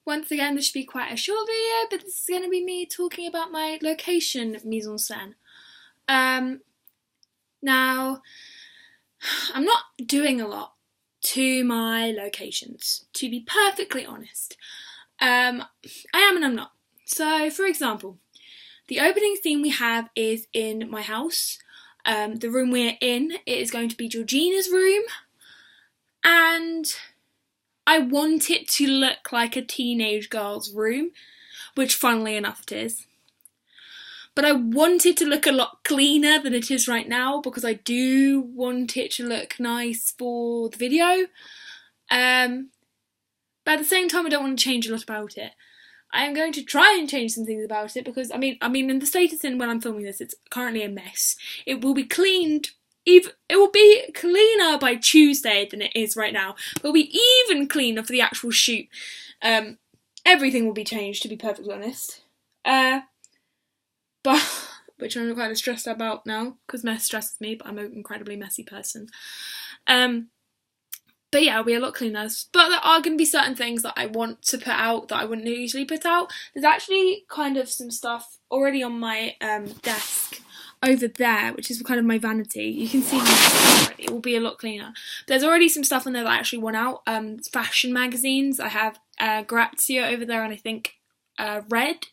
Once again, this should be quite a short video, but this is going to be me talking about my location mise-en-scene. Now, I'm not doing a lot to my locations, to be perfectly honest. I am and I'm not. So, for example, the opening scene we have is in my house. The room we're in, it is going to be Georgina's room, and I want it to look like a teenage girl's room, which funnily enough it is. But I want it to look a lot cleaner than it is right now because I do want it to look nice for the video. But at the same time, I don't want to change a lot about it. I am going to try and change some things about it because, I mean, in the state it's in when I'm filming this, it's currently a mess. It will be cleaned. It will be cleaner by Tuesday than it is right now. It will be even cleaner for the actual shoot. Everything will be changed, to be perfectly honest. But which I'm kind of stressed about now because mess stresses me. But I'm an incredibly messy person. But yeah, it'll be a lot cleaner. But there are going to be certain things that I want to put out that I wouldn't usually put out. There's actually kind of some stuff already on my desk over there, which is kind of my vanity. You can see it will be a lot cleaner. But there's already some stuff on there that I actually want out. Fashion magazines. I have Grazia over there and I think Red.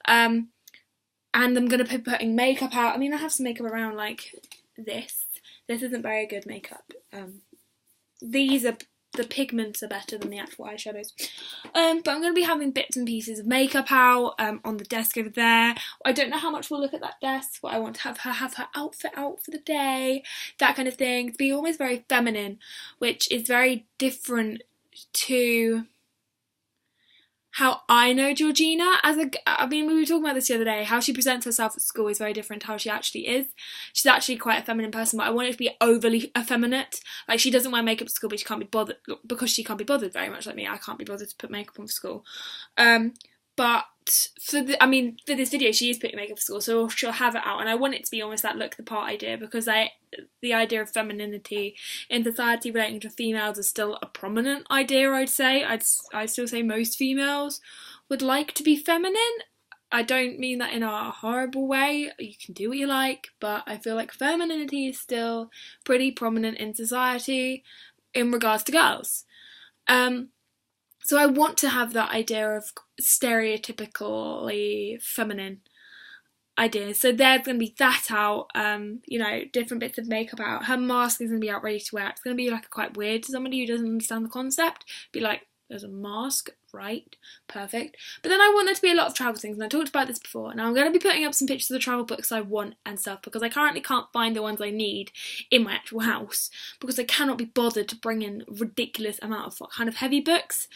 And I'm going to be putting makeup out. I mean, I have some makeup around like this. This isn't very good makeup. The pigments are better than the actual eyeshadows. But I'm going to be having bits and pieces of makeup out on the desk over there. I don't know how much we'll look at that desk, but I want to have her outfit out for the day, that kind of thing. To be almost very feminine, which is very different to how I know Georgina we were talking about this the other day. How she presents herself at school is very different to how she actually is. She's actually quite a feminine person, but I want it to be overly effeminate. Like, she doesn't wear makeup at school, but she can't be bothered because she can't be bothered very much like me. I can't be bothered to put makeup on for school. But for this video, she is putting makeup for school, so she'll have it out, and I want it to be almost that look the part idea because the idea of femininity in society relating to females is still a prominent idea. I'd still say most females would like to be feminine. I don't mean that in a horrible way. You can do what you like, but I feel like femininity is still pretty prominent in society in regards to girls. So I want to have that idea of stereotypically feminine ideas. So there's going to be that out, different bits of makeup out. Her mask is going to be out ready to wear. It's going to be like quite weird to somebody who doesn't understand the concept. Be like, there's a mask, right? Perfect. But then I want there to be a lot of travel things, and I talked about this before. Now I'm going to be putting up some pictures of the travel books I want and stuff because I currently can't find the ones I need in my actual house because I cannot be bothered to bring in a ridiculous amount of kind of heavy books,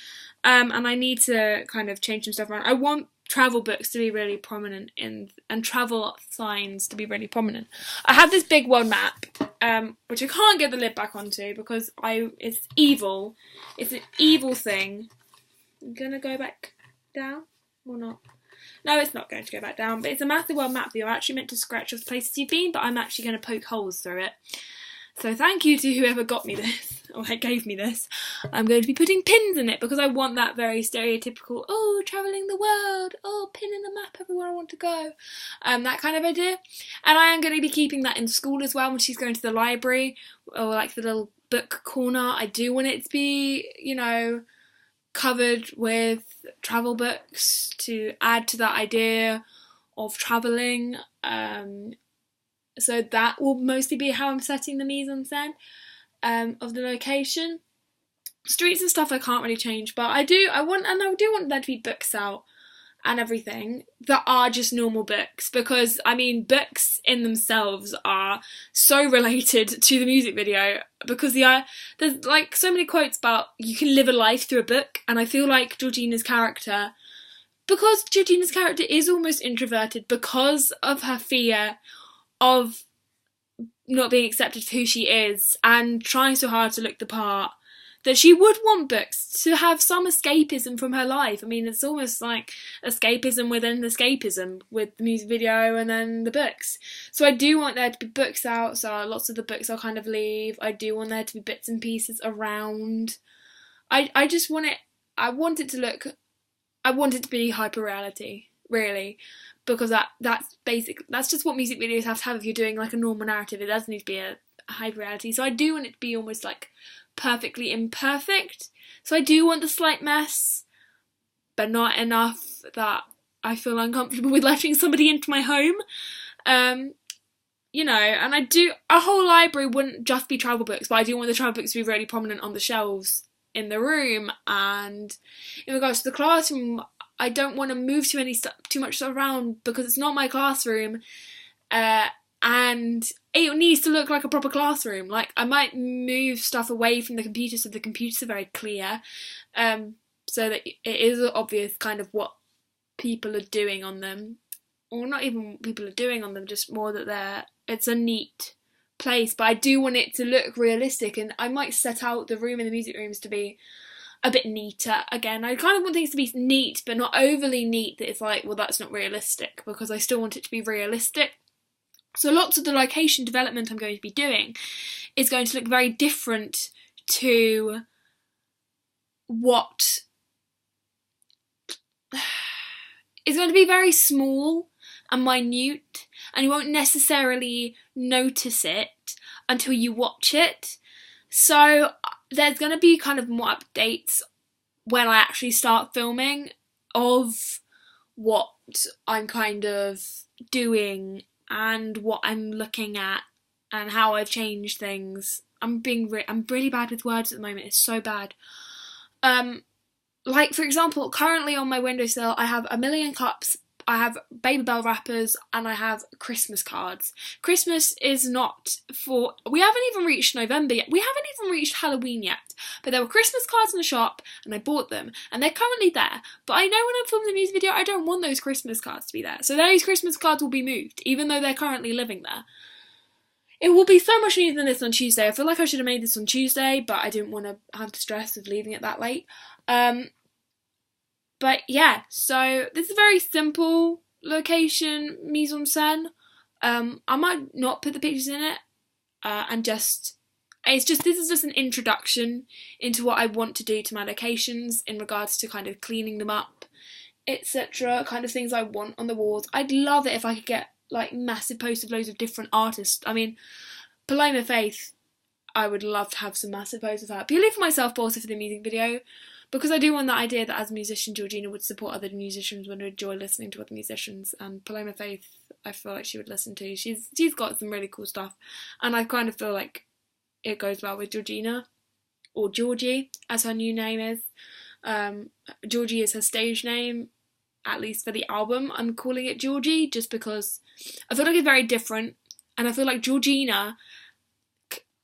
and I need to kind of change some stuff around. I want travel books to be really prominent and travel signs to be really prominent. I have this big world map, which I can't get the lid back onto because it's evil. It's an evil thing. I'm gonna go back down or not? No, it's not going to go back down, but it's a massive world map that you're actually meant to scratch off places you've been, but I'm actually going to poke holes through it. So thank you to whoever got me this, or gave me this. I'm going to be putting pins in it because I want that very stereotypical, travelling the world, pin in the map everywhere I want to go, that kind of idea. And I am going to be keeping that in school as well when she's going to the library, or like the little book corner. I do want it to be, covered with travel books to add to that idea of travelling. So that will mostly be how I'm setting the mise-en-scene of the location. Streets and stuff I can't really change, but I do want there to be books out and everything that are just normal books because, books in themselves are so related to the music video because there's like so many quotes about you can live a life through a book, and I feel like Georgina's character is almost introverted because of her fear of not being accepted for who she is and trying so hard to look the part, that she would want books to have some escapism from her life. It's almost like escapism within escapism with the music video and then the books. So I do want there to be books out, so lots of the books I'll kind of leave. I do want there to be bits and pieces around. I want it to look I want it to be hyper-reality, really, because that's just what music videos have to have if you're doing like a normal narrative. It doesn't need to be a hyper-reality. So I do want it to be almost like perfectly imperfect. So I do want the slight mess, but not enough that I feel uncomfortable with letting somebody into my home. You know, and a whole library wouldn't just be travel books, but I do want the travel books to be really prominent on the shelves in the room. And in regards to the classroom, I don't want to move too much stuff around because it's not my classroom, and it needs to look like a proper classroom. Like, I might move stuff away from the computer so the computers are very clear, so that it is obvious kind of what people are doing on them, or not even what people are doing on them, just more that it's a neat place. But I do want it to look realistic, and I might set out the room in the music rooms to be a bit neater. Again, I kind of want things to be neat, but not overly neat that it's like, well, that's not realistic, because I still want it to be realistic. So lots of the location development I'm going to be doing is going to look very different to what is going to be very small and minute, and you won't necessarily notice it until you watch it. So there's going to be kind of more updates when I actually start filming of what I'm kind of doing and what I'm looking at and how I've changed things. I'm really bad with words at the moment. It's so bad. Like, for example, currently on my windowsill I have a million cups, I have baby bell wrappers, and I have Christmas cards. Christmas is not for... We haven't even reached November yet. We haven't even reached Halloween yet. But there were Christmas cards in the shop, and I bought them. And they're currently there. But I know when I'm filming the music video, I don't want those Christmas cards to be there. So those Christmas cards will be moved, even though they're currently living there. It will be so much neater than this on Tuesday. I feel like I should have made this on Tuesday, but I didn't want to have the stress of leaving it that late. But yeah, so this is a very simple location mise-en-scene. I might not put the pictures in it, and this is just an introduction into what I want to do to my locations in regards to kind of cleaning them up, etc. Kind of things I want on the walls. I'd love it if I could get like massive posters of loads of different artists. I mean, Paloma Faith, I would love to have some massive posters of her, purely for myself, but also for the music video. Because I do want the idea that as a musician, Georgina would support other musicians, would enjoy listening to other musicians, and Paloma Faith, I feel like she would listen to. She's got some really cool stuff, and I kind of feel like it goes well with Georgina, or Georgie, as her new name is. Georgie is her stage name, at least for the album. I'm calling it Georgie just because I feel like it's very different, and I feel like Georgina,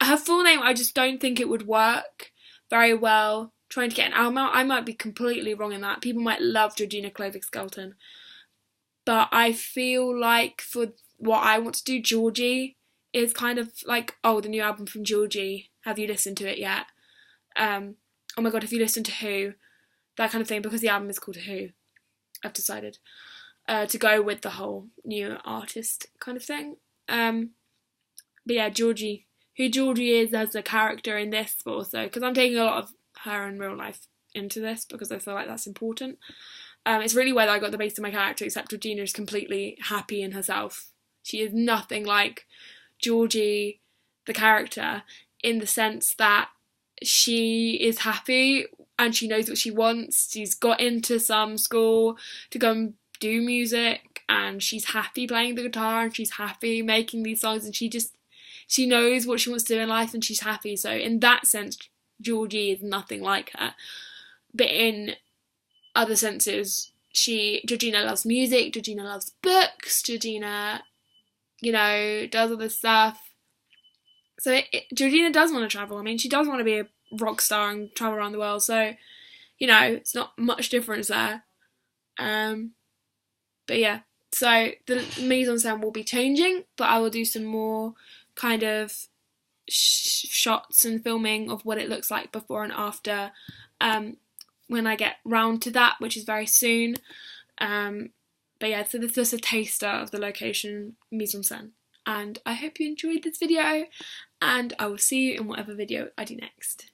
her full name, I just don't think it would work very well. Trying to get an album out. I might be completely wrong in that. People might love Georgina Clovis-Skelton. But I feel like for what I want to do, Georgie is kind of like, oh, the new album from Georgie. Have you listened to it yet? Oh my god, have you listened to Who? That kind of thing, because the album is called Who. I've decided to go with the whole new artist kind of thing. But yeah, Georgie. Who Georgie is as a character in this, but also, because I'm taking a lot of her in real life into this because I feel like that's important. It's really where I got the base of my character, except Georgina is completely happy in herself. She is nothing like Georgie, the character, in the sense that she is happy and she knows what she wants. She's got into some school to go and do music, and she's happy playing the guitar, and she's happy making these songs, and she knows what she wants to do in life, and she's happy. So in that sense, Georgie is nothing like her. But in other senses, Georgina loves music, Georgina loves books, Georgina, does all this stuff. So Georgina does want to travel. I mean, she does want to be a rock star and travel around the world. So, it's not much difference there. But yeah, so the mise-en-scene will be changing, but I will do some more kind of shots and filming of what it looks like before and after when I get round to that, which is very soon. But yeah, so this is a taster of the location mise-en-scene, and I hope you enjoyed this video, and I will see you in whatever video I do next.